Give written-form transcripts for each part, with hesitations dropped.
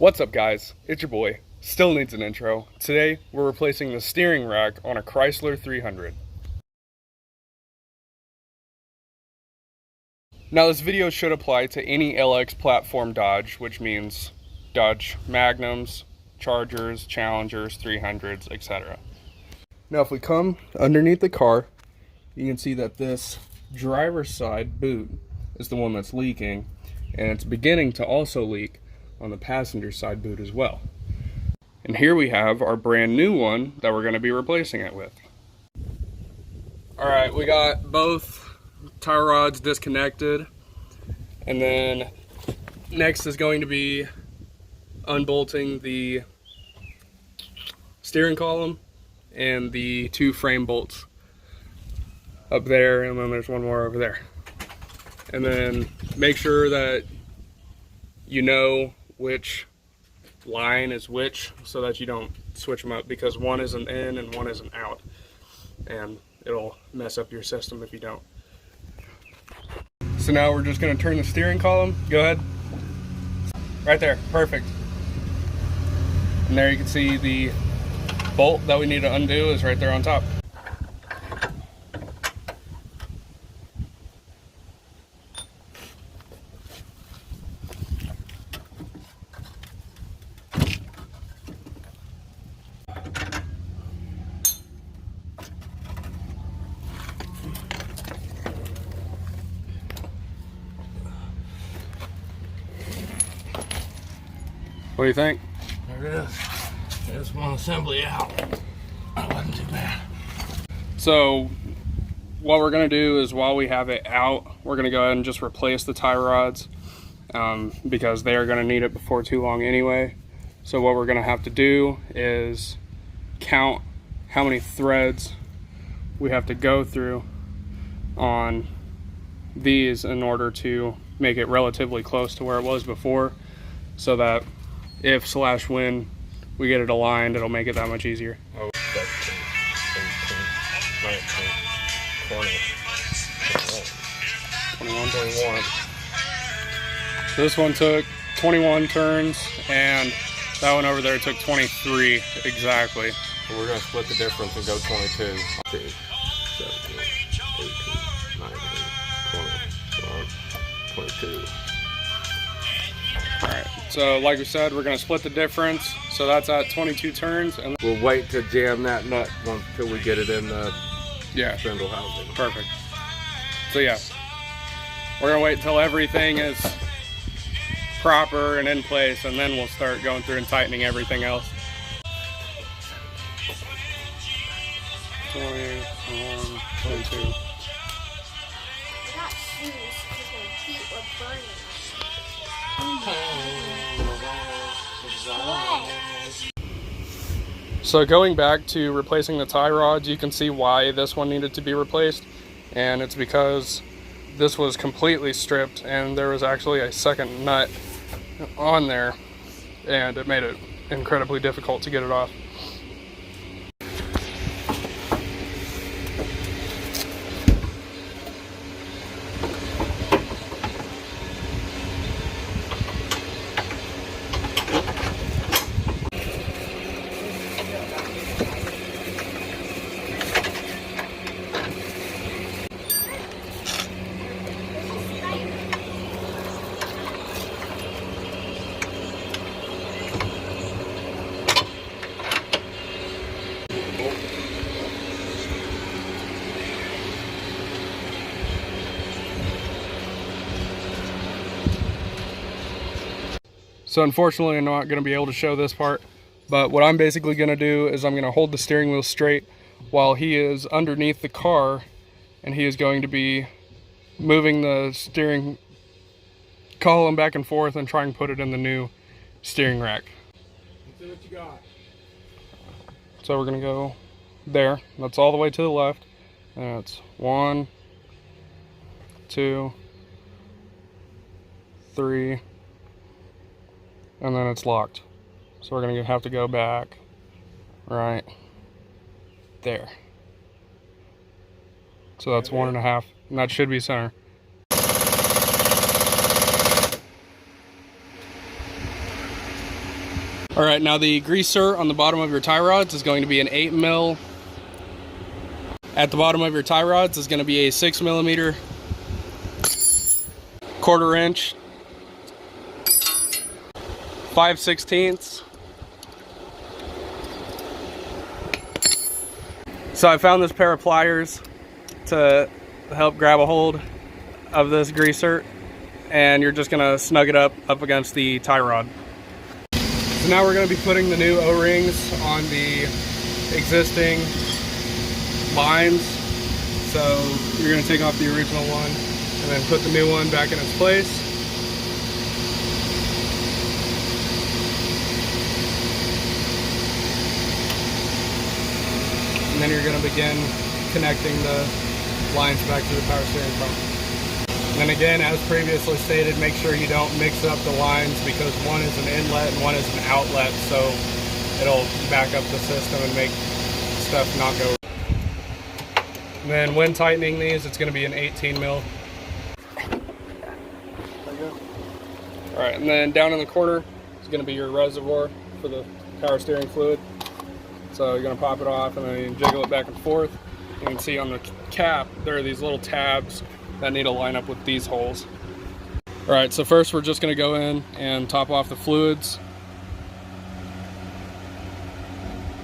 What's up guys, it's your boy, still needs an intro. Today we're replacing the steering rack on a Chrysler 300. Now this video should apply to any LX platform Dodge, which means Dodge Magnums, Chargers, Challengers, 300s, etc. Now if we come underneath the car, you can see that this driver's side boot is the one that's leaking, and it's beginning to also leak on the passenger side boot as well. And here we have our brand new one that we're going to be replacing it with. Alright, we got both tie rods disconnected, and then next is going to be unbolting the steering column and the two frame bolts up there, and then there's one more over there. And then make sure that you know which line is which so that you don't switch them up, because one isn't in and one isn't out, and it'll mess up your system if you don't. So now we're just going to turn the steering column. Go ahead. Right there. Perfect. And there you can see the bolt that we need to undo is right there on top. What do you think? There it is. There's one assembly out. That wasn't too bad. So what we're going to do is, while we have it out, we're going to go ahead and just replace the tie rods, because they are going to need it before too long anyway. So what we're going to have to do is count how many threads we have to go through on these in order to make it relatively close to where it was before, so that if / when we get it aligned, it'll make it that much easier. 17, 18, 19, 20, 21. So this one took 21 turns, and that one over there took 23 exactly. So we're going to split the difference and go 22. 17, 18, 19, 20, 22. Alright, so like we said, we're going to split the difference, so that's at 22 turns. And we'll wait to jam that nut until we get it in the spindle housing. Perfect. So yeah, we're going to wait until everything is proper and in place, and then we'll start going through and tightening everything else. 21, 22. I got shoes because my feet were burning. So going back to replacing the tie rods, you can see why this one needed to be replaced, and it's because this was completely stripped and there was actually a second nut on there, and it made it incredibly difficult to get it off. So unfortunately I'm not going to be able to show this part, but what I'm basically going to do is I'm going to hold the steering wheel straight while he is underneath the car, and he is going to be moving the steering column back and forth and trying to put it in the new steering rack. Let's see what you got. So we're going to go there. That's all the way to the left. And it's 1, 2, 3, and then it's locked. So we're going to have to go back right there. So that's 1.5, and that should be center. All right, now the greaser on the bottom of your tie rods is going to be an 8 mil. At the bottom of your tie rods is going to be a 6 millimeter, 1/4 inch, 5/16. So I found this pair of pliers to help grab a hold of this greaser, and you're just gonna snug it up against the tie rod. So now we're gonna be putting the new O-rings on the existing lines. So you're gonna take off the original one and then put the new one back in its place. And then you're going to begin connecting the lines back to the power steering pump. And then again, as previously stated, make sure you don't mix up the lines because one is an inlet and one is an outlet, so it'll back up the system and make stuff not go. And then when tightening these, it's going to be an 18 mil. Alright, and then down in the corner is going to be your reservoir for the power steering fluid. So you're going to pop it off and then you jiggle it back and forth. You can see on the cap there are these little tabs that need to line up with these holes. Alright, so first we're just going to go in and top off the fluids.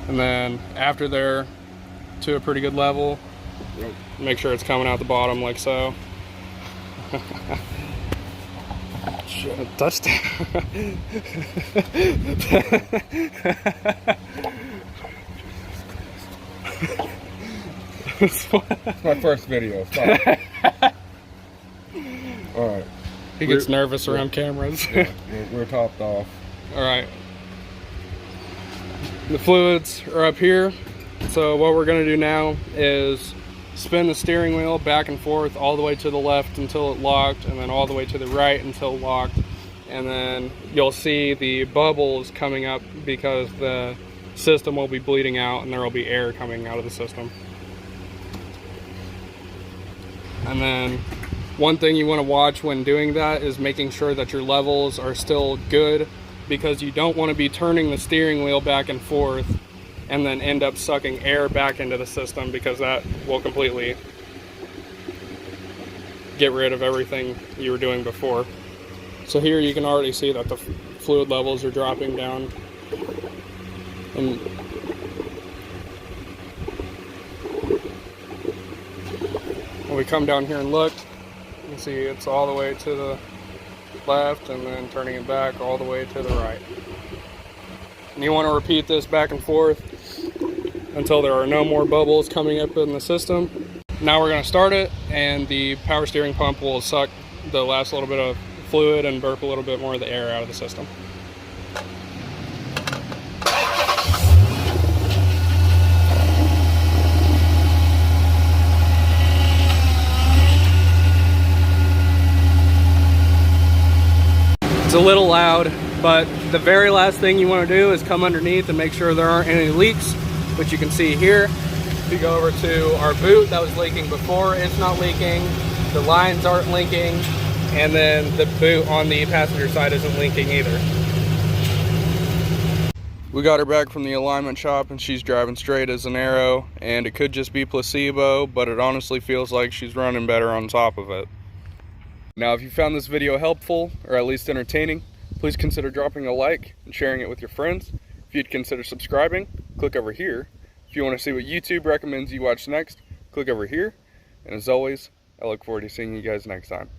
And then after they're to a pretty good level, make sure it's coming out the bottom like so. Shit, a touchdown. It's my first video. Stop. Alright. He gets nervous around cameras. Yeah, we're topped off. Alright. The fluids are up here. So what we're going to do now is spin the steering wheel back and forth all the way to the left until it locked, and then all the way to the right until locked. And then you'll see the bubbles coming up because the system will be bleeding out and there will be air coming out of the system. And then one thing you want to watch when doing that is making sure that your levels are still good, because you don't want to be turning the steering wheel back and forth and then end up sucking air back into the system, because that will completely get rid of everything you were doing before. So here you can already see that the fluid levels are dropping down. And when we come down here and look, you can see it's all the way to the left and then turning it back all the way to the right. And you want to repeat this back and forth until there are no more bubbles coming up in the system. Now we're going to start it, and the power steering pump will suck the last little bit of fluid and burp a little bit more of the air out of the system. It's a little loud, but the very last thing you want to do is come underneath and make sure there aren't any leaks, which you can see here. If you go over to our boot that was leaking before, it's not leaking, the lines aren't leaking, and then the boot on the passenger side isn't leaking either. We got her back from the alignment shop and she's driving straight as an arrow, and it could just be placebo, but it honestly feels like she's running better on top of it. Now, if you found this video helpful, or at least entertaining, please consider dropping a like and sharing it with your friends. If you'd consider subscribing, click over here. If you want to see what YouTube recommends you watch next, click over here. And as always, I look forward to seeing you guys next time.